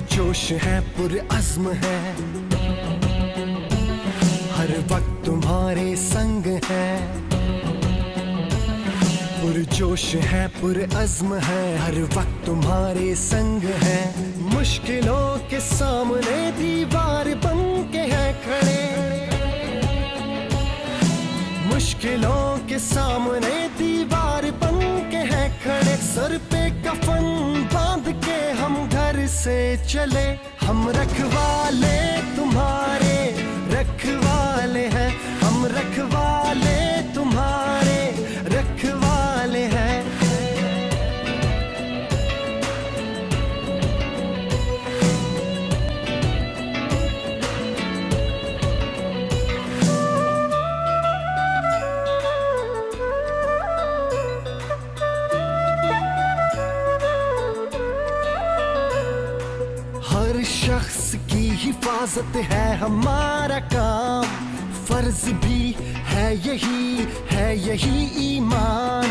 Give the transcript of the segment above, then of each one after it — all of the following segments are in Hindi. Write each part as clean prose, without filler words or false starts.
पुरजोश है पुरअज़्म है, हर वक्त तुम्हारे संग है। पुरजोश है पुरअज़्म है, हर वक्त तुम्हारे संग है। मुश्किलों के सामने दीवार बन के है खड़े, मुश्किलों के सामने दीवार बन के है खड़े। सर पे कफन बांध के हम घर से चले, हम रखवाले तुम्हारे रखवाले हैं, हम रखवाले तुम्हारे रखवाले हैं। हर शख्स की हिफाजत है हमारा काम, फर्ज भी है यही ईमान।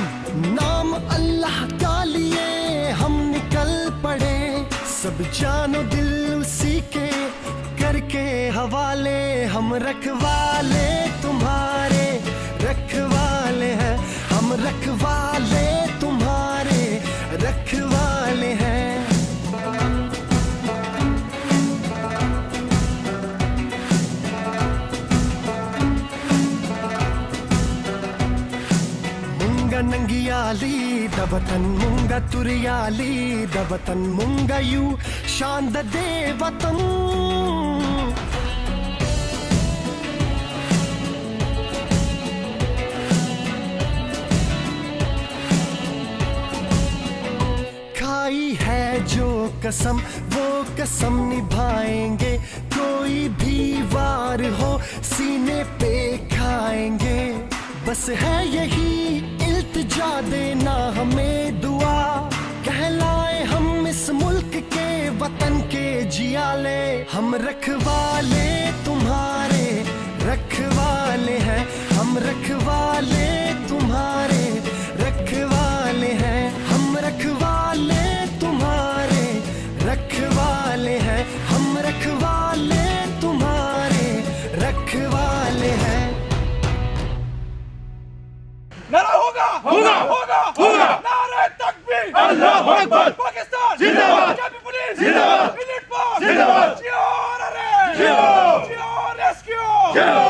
नाम अल्लाह का लिए हम निकल पड़े, सब जानो दिल उसी के करके हवाले। हम रखवाले तुम्हारे रखवाले हैं, हम रखवाले तुम्हारे रखवाले हैं। नंगियाली दबतन मुंगा तुरियाली दबतन मुंगा यू शांद दे वतन। खाई है जो कसम वो कसम निभाएंगे, कोई भी वार हो सीने पे खाएंगे। बस है यही इल्तिजा देना हमें दुआ, कहलाए हम इस मुल्क के वतन के जियाले। हम रखवाले तुम्हारे रखवाले हैं, हम रखवाले तुम्हारे रखवाले हैं। हम रखवाले तुम्हारे रखवाले हैं, हम रखवाले तुम्हारे रखवाले हैं। नारा होगा होगा होगा होगा, नारे तकबीर अल्लाहू अकबर, पाकिस्तान जिंदाबाद, कैपी पुलिस जिंदाबाद, मिलिट फोर्स जिंदाबाद, जियो रेस्क्यू जियो।